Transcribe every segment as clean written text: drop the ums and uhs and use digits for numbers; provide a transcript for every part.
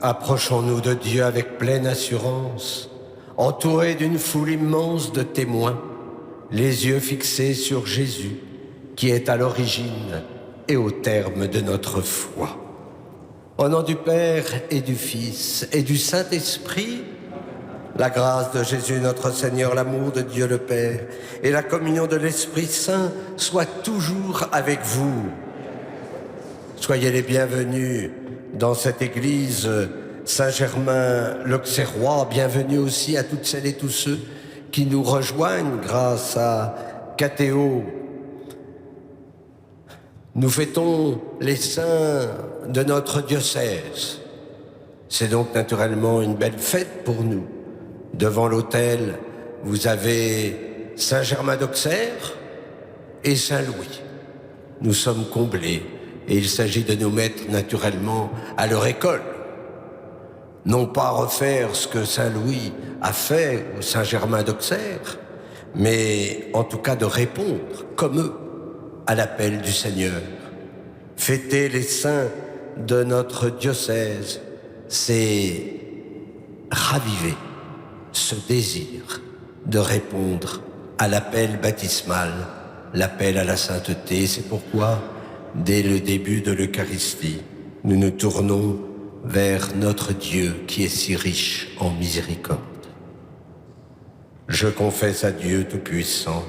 Approchons-nous de Dieu avec pleine assurance, entourés d'une foule immense de témoins, les yeux fixés sur Jésus, qui est à l'origine et au terme de notre foi. Au nom du Père et du Fils et du Saint-Esprit, la grâce de Jésus notre Seigneur, l'amour de Dieu le Père et la communion de l'Esprit Saint soient toujours avec vous. Soyez les bienvenus dans cette église Saint-Germain-l'Auxerrois. Bienvenue aussi à toutes celles et tous ceux qui nous rejoignent grâce à Cathéo. Nous fêtons les saints de notre diocèse. C'est donc naturellement une belle fête pour nous. Devant l'autel, vous avez Saint-Germain d'Auxerre et Saint-Louis. Nous sommes comblés et il s'agit de nous mettre naturellement à leur école. Non pas refaire ce que Saint-Louis a fait au Saint-Germain d'Auxerre, mais en tout cas de répondre, comme eux, à l'appel du Seigneur. Fêter les saints de notre diocèse, c'est raviver ce désir de répondre à l'appel baptismal, l'appel à la sainteté. C'est pourquoi, dès le début de l'Eucharistie, nous nous tournons vers notre Dieu qui est si riche en miséricorde. Je confesse à Dieu Tout-Puissant,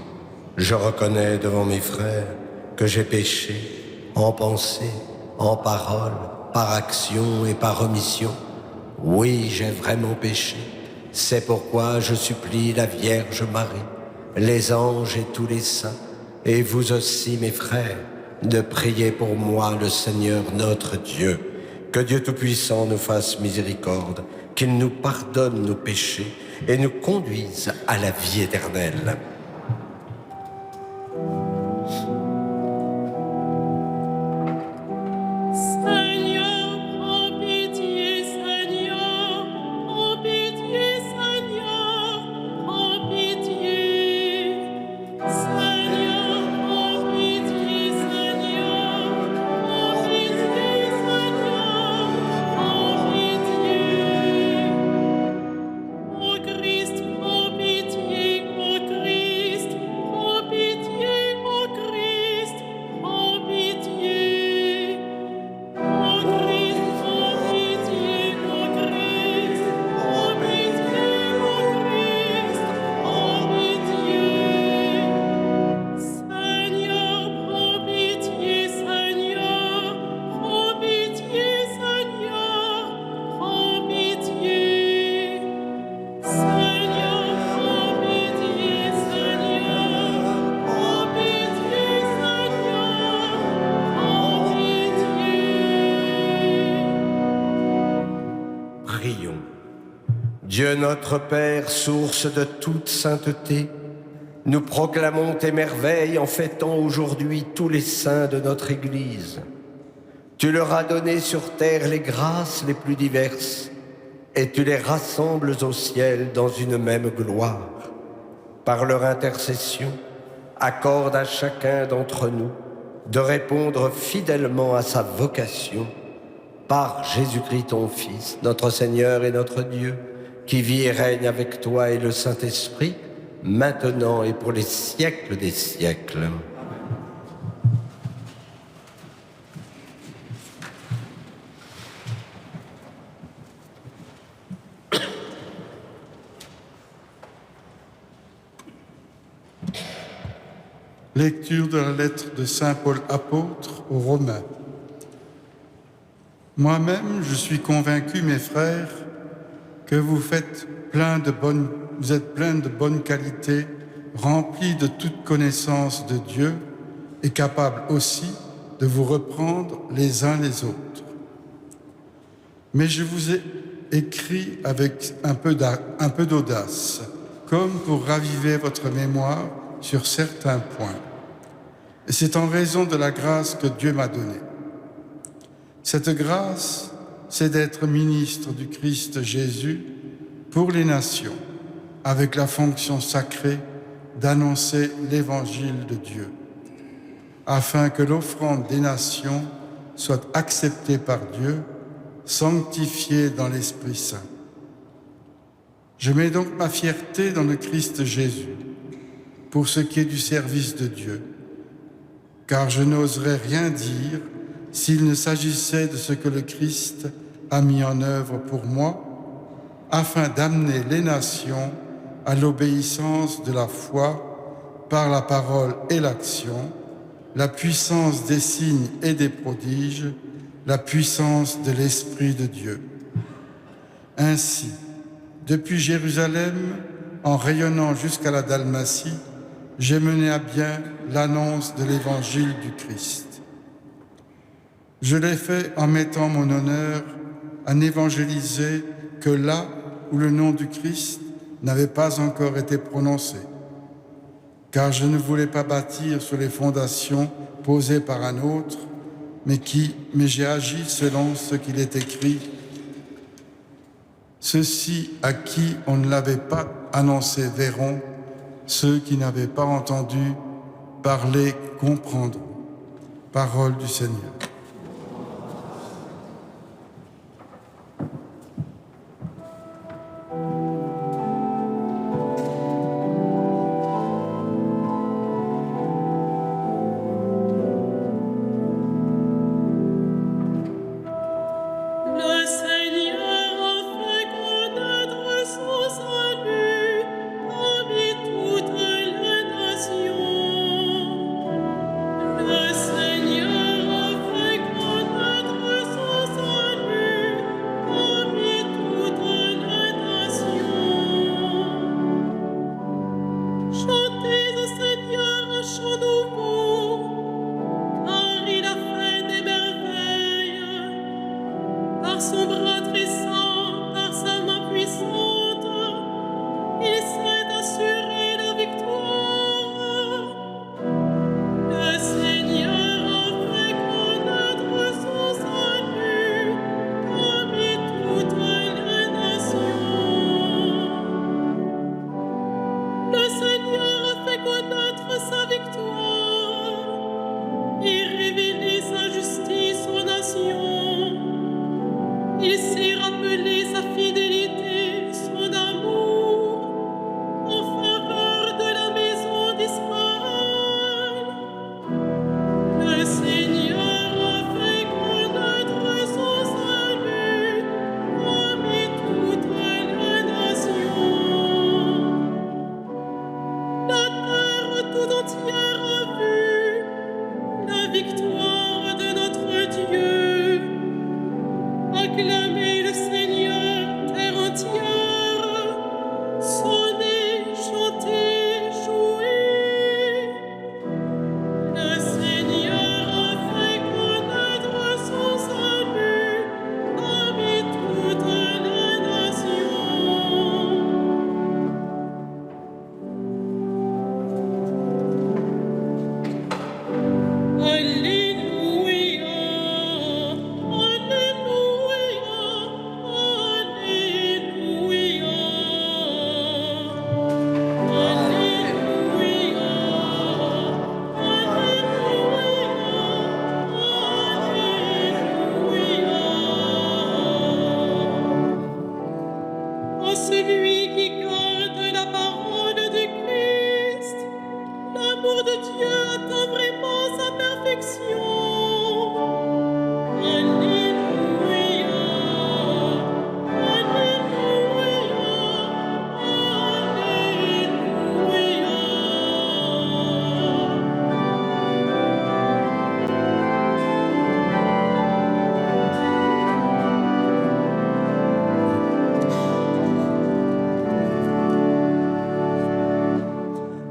je reconnais devant mes frères que j'ai péché en pensée, en parole, par action et par omission. Oui, j'ai vraiment péché. C'est pourquoi je supplie la Vierge Marie, les anges et tous les saints, et vous aussi, mes frères, de prier pour moi le Seigneur notre Dieu. Que Dieu Tout-Puissant nous fasse miséricorde, qu'il nous pardonne nos péchés et nous conduise à la vie éternelle. Dieu notre Père, source de toute sainteté, nous proclamons tes merveilles en fêtant aujourd'hui tous les saints de notre Église. Tu leur as donné sur terre les grâces les plus diverses et tu les rassembles au ciel dans une même gloire. Par leur intercession, accorde à chacun d'entre nous de répondre fidèlement à sa vocation par Jésus-Christ ton Fils, notre Seigneur et notre Dieu, qui vit et règne avec toi et le Saint-Esprit, maintenant et pour les siècles des siècles. Lecture de la lettre de Saint Paul apôtre aux Romains. Moi-même, je suis convaincu, mes frères, que vous êtes pleins de bonnes qualités, remplis de toute connaissance de Dieu et capables aussi de vous reprendre les uns les autres. Mais je vous ai écrit avec un peu d'audace, comme pour raviver votre mémoire sur certains points. Et c'est en raison de la grâce que Dieu m'a donnée. Cette grâce, c'est d'être ministre du Christ Jésus pour les nations, avec la fonction sacrée d'annoncer l'évangile de Dieu, afin que l'offrande des nations soit acceptée par Dieu sanctifiés dans l'Esprit Saint. Je mets donc ma fierté dans le Christ Jésus, pour ce qui est du service de Dieu, car je n'oserais rien dire s'il ne s'agissait de ce que le Christ a mis en œuvre pour moi, afin d'amener les nations à l'obéissance de la foi par la parole et l'action, la puissance des signes et des prodiges, la puissance de l'Esprit de Dieu. Ainsi, depuis Jérusalem, en rayonnant jusqu'à la Dalmatie, j'ai mené à bien l'annonce de l'évangile du Christ. Je l'ai fait en mettant mon honneur à n'évangéliser que là où le nom du Christ n'avait pas encore été prononcé, car je ne voulais pas bâtir sur les fondations posées par un autre, mais j'ai agi selon ce qu'il est écrit. Ceux-ci à qui on ne l'avait pas annoncé verront, ceux qui n'avaient pas entendu parler comprendront. Parole du Seigneur.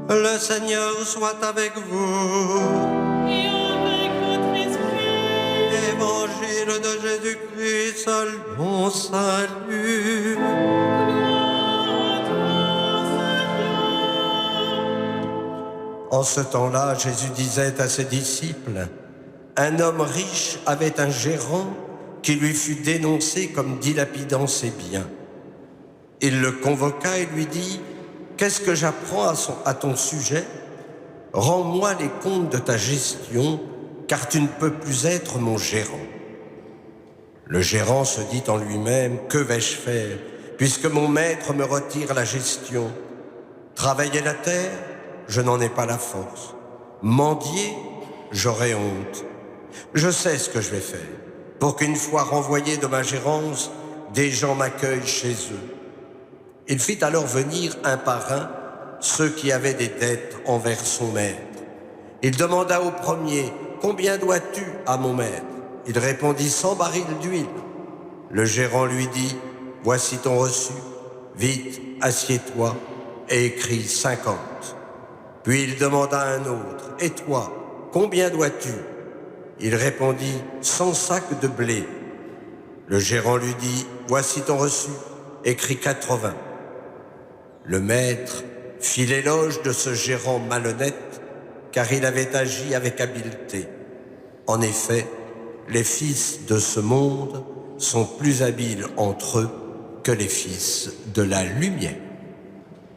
Le Seigneur soit avec vous. Et avec votre esprit. Évangile de Jésus-Christ, selon salut. Gloire à toi, Seigneur. En ce temps-là, Jésus disait à ses disciples, « Un homme riche avait un gérant qui lui fut dénoncé comme dilapidant ses biens. Il le convoqua et lui dit, « Qu'est-ce que j'apprends à ton sujet? Rends-moi les comptes de ta gestion, car tu ne peux plus être mon gérant. » Le gérant se dit en lui-même, que vais-je faire, puisque mon maître me retire la gestion? Travailler la terre, je n'en ai pas la force. Mendier, j'aurai honte. Je sais ce que je vais faire, pour qu'une fois renvoyé de ma gérance, des gens m'accueillent chez eux. Il fit alors venir un par un ceux qui avaient des dettes envers son maître. Il demanda au premier, « Combien dois-tu à mon maître ?» Il répondit, « 100 barils d'huile. » Le gérant lui dit, « Voici ton reçu. Vite, assieds-toi et écris 50. » Puis il demanda à un autre, « Et toi, combien dois-tu » Il répondit, « 100 sacs de blé. » Le gérant lui dit, « Voici ton reçu. Écris 80. » Le maître fit l'éloge de ce gérant malhonnête, car il avait agi avec habileté. En effet, les fils de ce monde sont plus habiles entre eux que les fils de la lumière.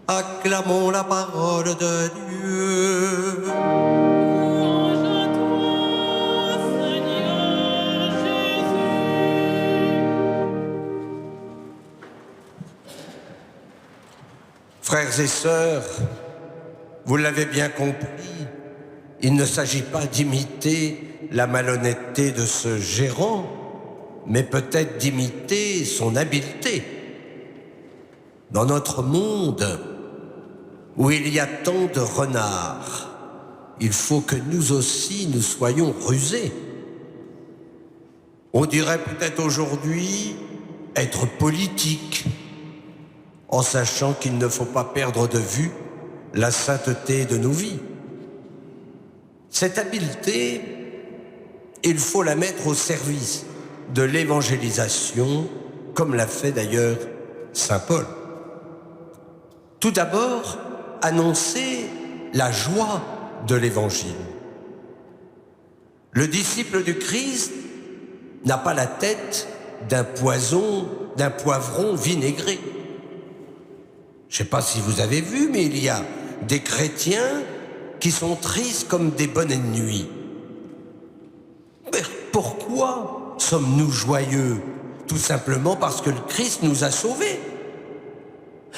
Acclamons la parole de Dieu. Louange à toi, Seigneur Jésus. Frères et sœurs, vous l'avez bien compris, il ne s'agit pas d'imiter la malhonnêteté de ce gérant, mais peut-être d'imiter son habileté. Dans notre monde, où il y a tant de renards, il faut que nous aussi nous soyons rusés. On dirait peut-être aujourd'hui être politique, en sachant qu'il ne faut pas perdre de vue la sainteté de nos vies. Cette habileté, il faut la mettre au service de l'évangélisation, comme l'a fait d'ailleurs saint Paul. Tout d'abord, annoncer la joie de l'évangile. Le disciple du Christ n'a pas la tête d'un poison, d'un poivron vinaigré. Je ne sais pas si vous avez vu, mais il y a des chrétiens qui sont tristes comme des bonnets de nuit. Mais pourquoi sommes-nous joyeux? Tout simplement parce que le Christ nous a sauvés.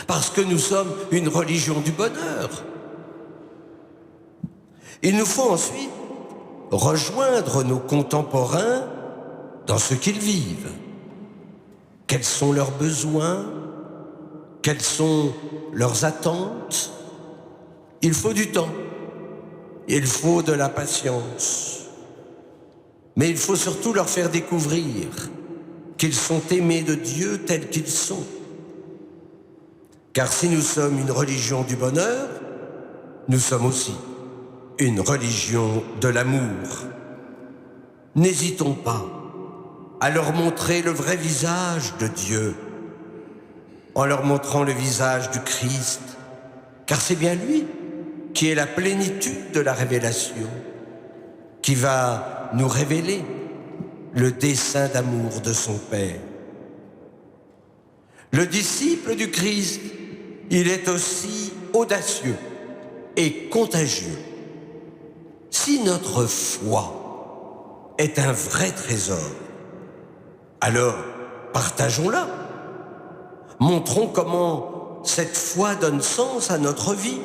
Parce que nous sommes une religion du bonheur. Il nous faut ensuite rejoindre nos contemporains dans ce qu'ils vivent. Quels sont leurs besoins? Quelles sont leurs attentes? Il faut du temps. Il faut de la patience. Mais il faut surtout leur faire découvrir qu'ils sont aimés de Dieu tels qu'ils sont. Car si nous sommes une religion du bonheur, nous sommes aussi une religion de l'amour. N'hésitons pas à leur montrer le vrai visage de Dieu, en leur montrant le visage du Christ, car c'est bien lui qui est la plénitude de la révélation, qui va nous révéler le dessein d'amour de son Père. Le disciple du Christ, il est aussi audacieux et contagieux. Si notre foi est un vrai trésor, alors partageons-la. Montrons comment cette foi donne sens à notre vie,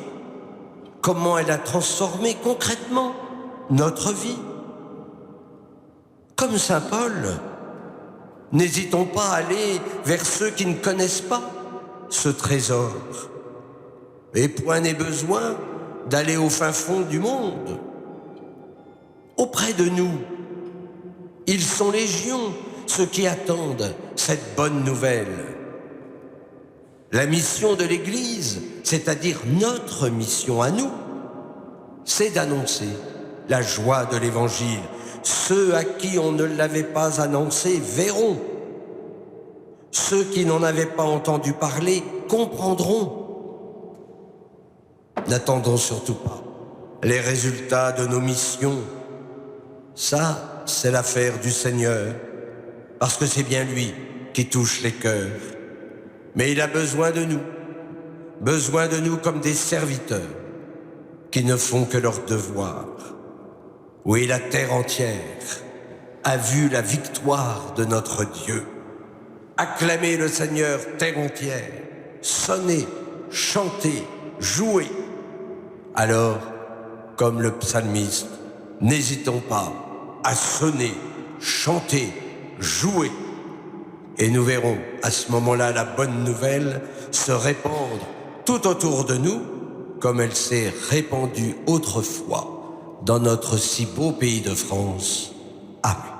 comment elle a transformé concrètement notre vie. Comme saint Paul, n'hésitons pas à aller vers ceux qui ne connaissent pas ce trésor. Et point n'est besoin d'aller au fin fond du monde. Auprès de nous, ils sont légions, ceux qui attendent cette bonne nouvelle. La mission de l'Église, c'est-à-dire notre mission à nous, c'est d'annoncer la joie de l'Évangile. Ceux à qui on ne l'avait pas annoncé verront. Ceux qui n'en avaient pas entendu parler comprendront. N'attendons surtout pas les résultats de nos missions. Ça, c'est l'affaire du Seigneur, parce que c'est bien lui qui touche les cœurs. Mais il a besoin de nous comme des serviteurs qui ne font que leur devoir. Oui, la terre entière a vu la victoire de notre Dieu. Acclamez le Seigneur terre entière, sonnez, chantez, jouez. Alors, comme le psalmiste, n'hésitons pas à sonner, chanter, jouer. Et nous verrons à ce moment-là la bonne nouvelle se répandre tout autour de nous, comme elle s'est répandue autrefois dans notre si beau pays de France. Amen.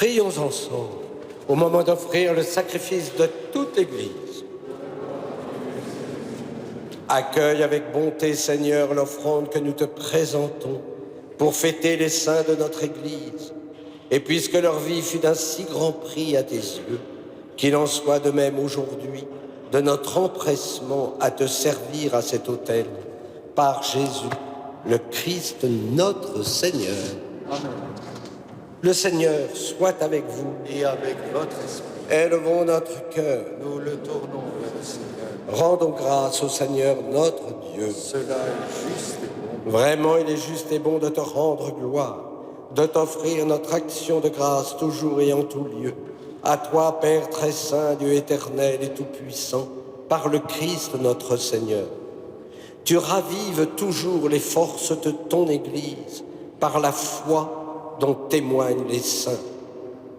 Prions ensemble au moment d'offrir le sacrifice de toute l'Église. Accueille avec bonté, Seigneur, l'offrande que nous te présentons pour fêter les saints de notre Église. Et puisque leur vie fut d'un si grand prix à tes yeux, qu'il en soit de même aujourd'hui de notre empressement à te servir à cet autel, par Jésus, le Christ notre Seigneur. Amen. Le Seigneur soit avec vous. Et avec votre esprit, Élevons notre cœur. nous le tournons vers le Seigneur. Rendons grâce au Seigneur notre Dieu. Cela est juste et bon. Vraiment, il est juste et bon de te rendre gloire, de t'offrir notre action de grâce toujours et en tout lieu. À toi, Père très saint, Dieu éternel et tout-puissant, par le Christ notre Seigneur. Tu ravives toujours les forces de ton Église par la foi dont témoignent les saints.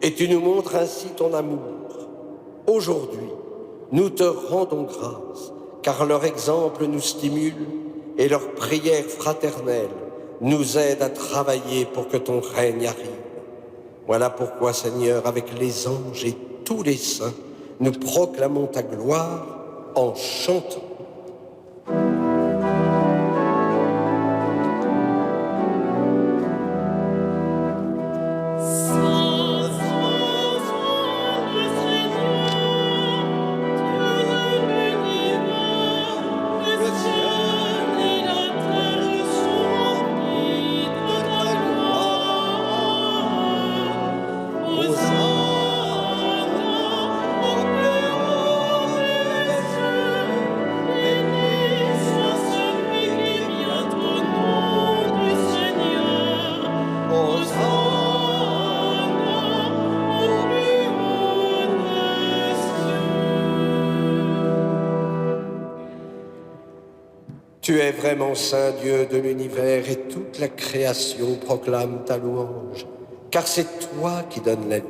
Et tu nous montres ainsi ton amour. Aujourd'hui, nous te rendons grâce, car leur exemple nous stimule et leur prière fraternelle nous aide à travailler pour que ton règne arrive. Voilà pourquoi, Seigneur, avec les anges et tous les saints, nous proclamons ta gloire en chantant. Tu es vraiment saint Dieu de l'univers et toute la création proclame ta louange. Car c'est toi qui donnes la vie,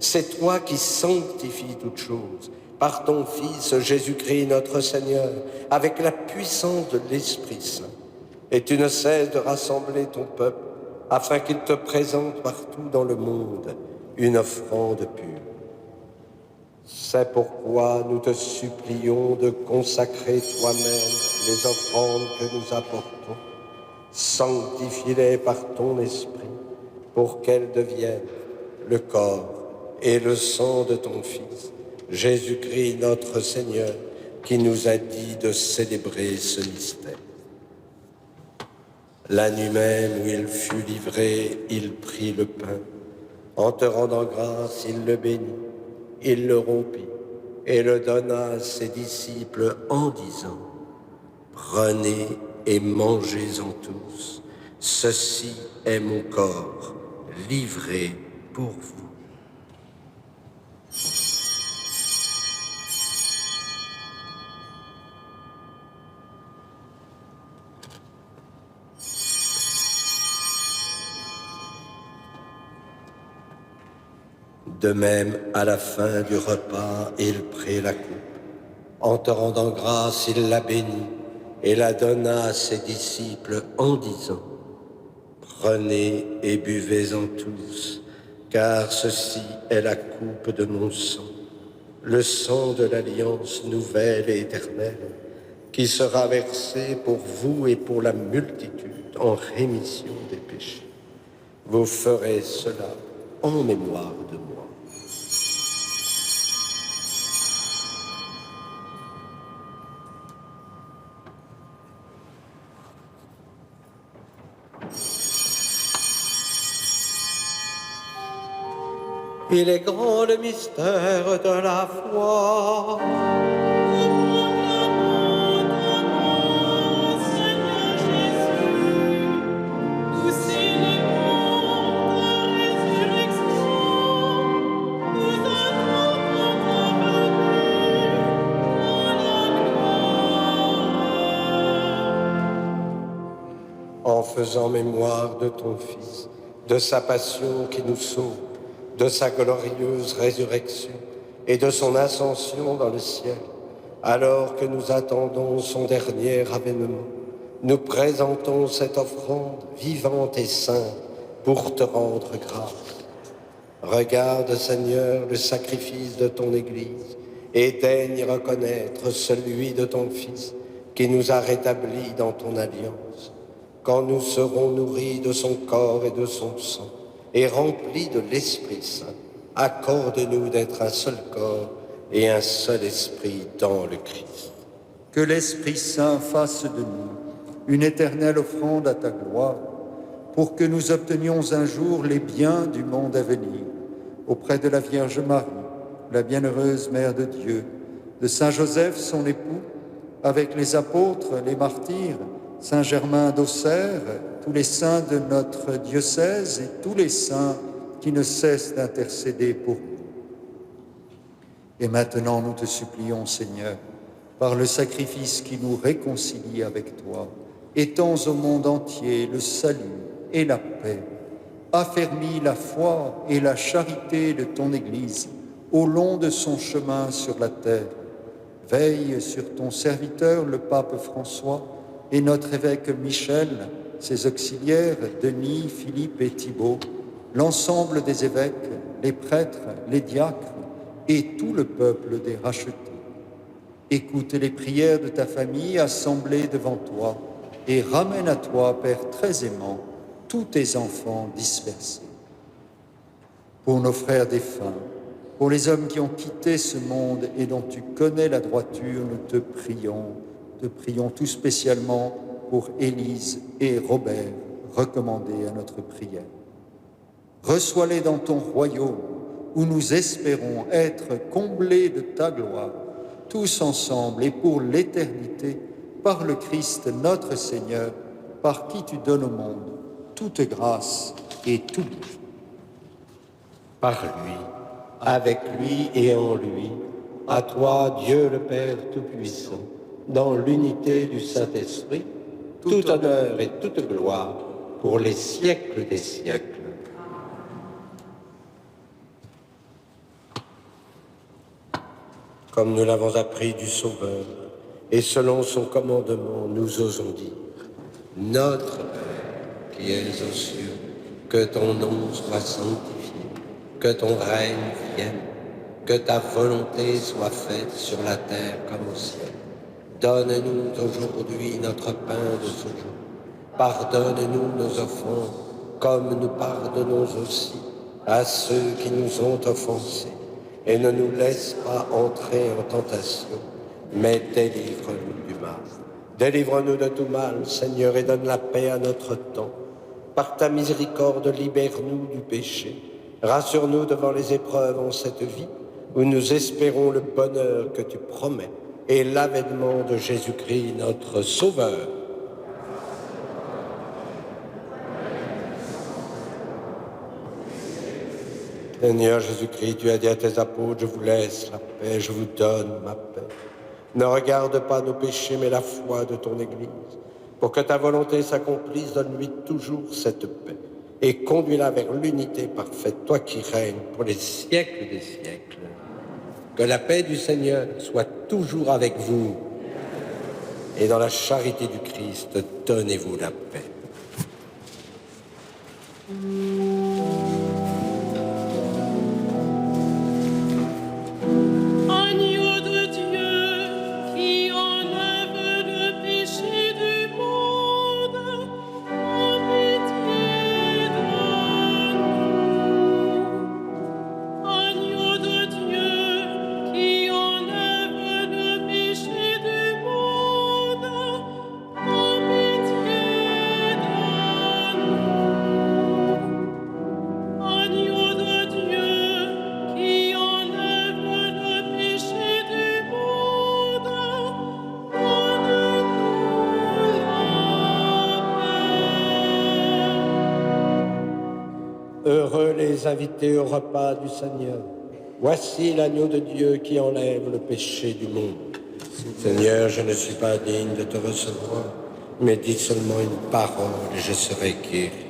c'est toi qui sanctifies toutes choses par ton Fils Jésus-Christ notre Seigneur, avec la puissance de l'Esprit Saint. Et tu ne cesses de rassembler ton peuple afin qu'il te présente partout dans le monde une offrande pure. C'est pourquoi nous te supplions de consacrer toi-même les offrandes que nous apportons. Sanctifie-les par ton esprit, pour qu'elles deviennent le corps et le sang de ton Fils, Jésus-Christ notre Seigneur, qui nous a dit de célébrer ce mystère. La nuit même où il fut livré, il prit le pain. En te rendant grâce, il le bénit, il le rompit et le donna à ses disciples en disant : « Prenez et mangez-en tous. Ceci est mon corps, livré pour vous. » De même, à la fin du repas, il prit la coupe. En te rendant grâce, il la bénit et la donna à ses disciples en disant : « Prenez et buvez-en tous, car ceci est la coupe de mon sang, le sang de l'alliance nouvelle et éternelle, qui sera versé pour vous et pour la multitude en rémission des péchés. Vous ferez cela en mémoire de moi. » Il est grand le mystère de la foi. Seigneur Jésus, nous célébrons ta résurrection, nous attendons ta venue dans la gloire. En faisant mémoire de ton Fils, de sa passion qui nous sauve, de sa glorieuse résurrection et de son ascension dans le ciel, alors que nous attendons son dernier avènement, nous présentons cette offrande vivante et sainte pour te rendre grâce. Regarde, Seigneur, le sacrifice de ton Église et daigne reconnaître celui de ton Fils qui nous a rétablis dans ton alliance. Quand nous serons nourris de son corps et de son sang, et remplis de l'Esprit Saint, accorde-nous d'être un seul corps et un seul esprit dans le Christ. Que l'Esprit Saint fasse de nous une éternelle offrande à ta gloire, pour que nous obtenions un jour les biens du monde à venir, auprès de la Vierge Marie, la bienheureuse Mère de Dieu, de Saint Joseph, son époux, avec les apôtres, les martyrs, Saint Germain d'Auxerre, tous les saints de notre diocèse et tous les saints qui ne cessent d'intercéder pour nous. Et maintenant, nous te supplions, Seigneur, par le sacrifice qui nous réconcilie avec toi, étends au monde entier le salut et la paix. Affermis la foi et la charité de ton Église au long de son chemin sur la terre. Veille sur ton serviteur, le pape François, et notre évêque Michel, ses auxiliaires, Denis, Philippe et Thibaut, l'ensemble des évêques, les prêtres, les diacres et tout le peuple des rachetés. Écoute les prières de ta famille assemblée devant toi et ramène à toi, Père très aimant, tous tes enfants dispersés. Pour nos frères défunts, pour les hommes qui ont quitté ce monde et dont tu connais la droiture, nous te prions tout spécialement pour Élise et Robert, recommandés à notre prière. Reçois-les dans ton royaume, où nous espérons être comblés de ta gloire, tous ensemble et pour l'éternité, par le Christ notre Seigneur, par qui tu donnes au monde toute grâce et tout bien. Par lui, avec lui et en lui, à toi, Dieu le Père Tout-Puissant, dans l'unité du Saint-Esprit, tout honneur et toute gloire pour les siècles des siècles. Comme nous l'avons appris du Sauveur, et selon son commandement, nous osons dire : Notre Père, qui es aux cieux, Que ton nom soit sanctifié, que ton règne vienne, que ta volonté soit faite sur la terre comme au ciel. Donne-nous aujourd'hui notre pain de ce jour. Pardonne-nous nos offenses, comme nous pardonnons aussi à ceux qui nous ont offensés. Et ne nous laisse pas entrer en tentation, mais délivre-nous du mal. Délivre-nous de tout mal, Seigneur, et donne la paix à notre temps. Par ta miséricorde, libère-nous du péché. Rassure-nous devant les épreuves en cette vie, où nous espérons le bonheur que tu promets et l'avènement de Jésus-Christ, notre Sauveur. Seigneur Jésus-Christ, tu as dit à tes apôtres, je vous laisse la paix, je vous donne ma paix. Ne regarde pas nos péchés, mais la foi de ton Église. Pour que ta volonté s'accomplisse, donne-lui toujours cette paix et conduis-la vers l'unité parfaite, toi qui règnes pour les siècles des siècles. Que la paix du Seigneur soit toujours avec vous et dans la charité du Christ, donnez-vous la paix. Agneau de Dieu qui enlève le péché du monde, aie pitié de nous. Agneau de Dieu qui enlève le péché du monde, aie pitié de nous. Agneau de Dieu qui enlève le péché du monde, donne-nous la paix. Heureux les invités au repas du Seigneur. Voici l'agneau de Dieu qui enlève le péché du monde. Seigneur, je ne suis pas digne de te recevoir, mais dis seulement une parole et je serai guéri.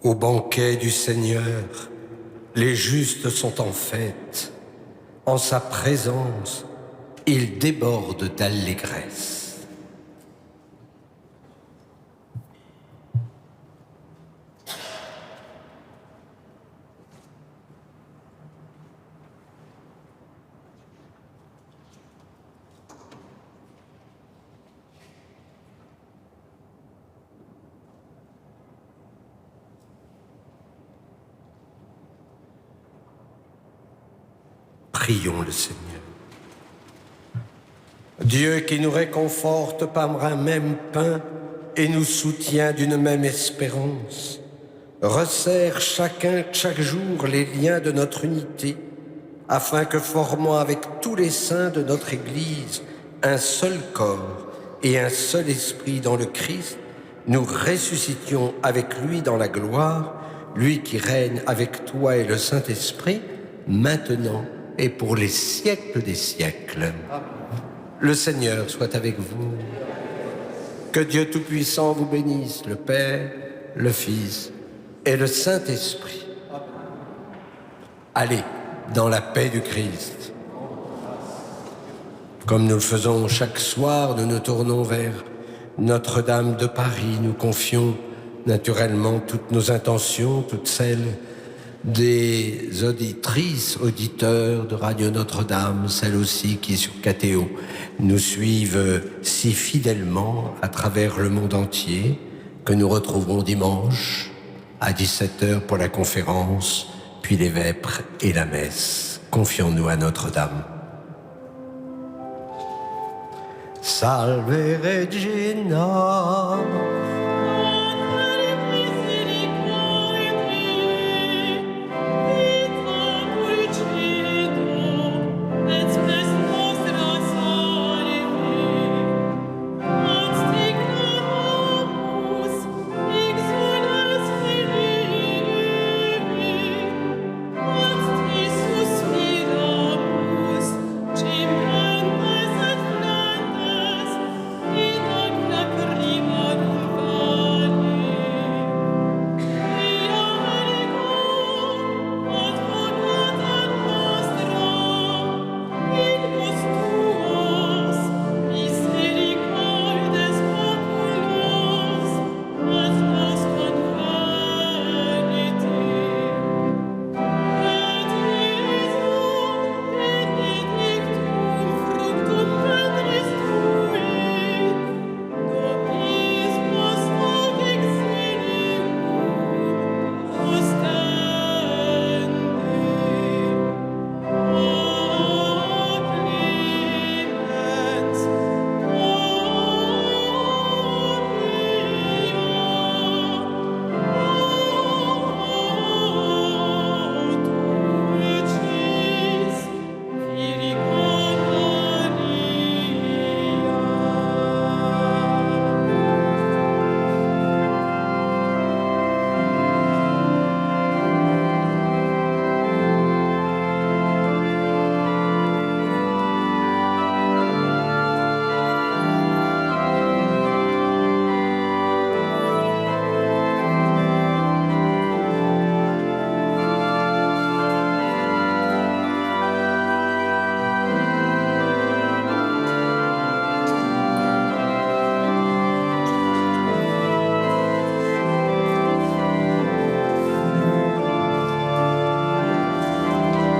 Au banquet du Seigneur, les justes sont en fête. En sa présence, ils débordent d'allégresse. Prions le Seigneur. Dieu qui nous réconforte par un même pain et nous soutient d'une même espérance, resserre chaque jour les liens de notre unité, afin que, formant avec tous les saints de notre Église un seul corps et un seul esprit dans le Christ, nous ressuscitions avec lui dans la gloire, lui qui règne avec toi et le Saint-Esprit, maintenant et pour les siècles des siècles. Le Seigneur soit avec vous. Que Dieu Tout-Puissant vous bénisse, le Père, le Fils et le Saint-Esprit. Allez dans la paix du Christ. Comme nous le faisons chaque soir, nous nous tournons vers Notre-Dame de Paris. Nous confions naturellement toutes nos intentions, toutes celles des auditrices, auditeurs de Radio Notre-Dame, celles aussi qui, sur KTO, nous suivent si fidèlement à travers le monde entier, que nous retrouverons dimanche à 17h pour la conférence, puis les vêpres et la messe. Confions-nous à Notre-Dame. Salve Regina,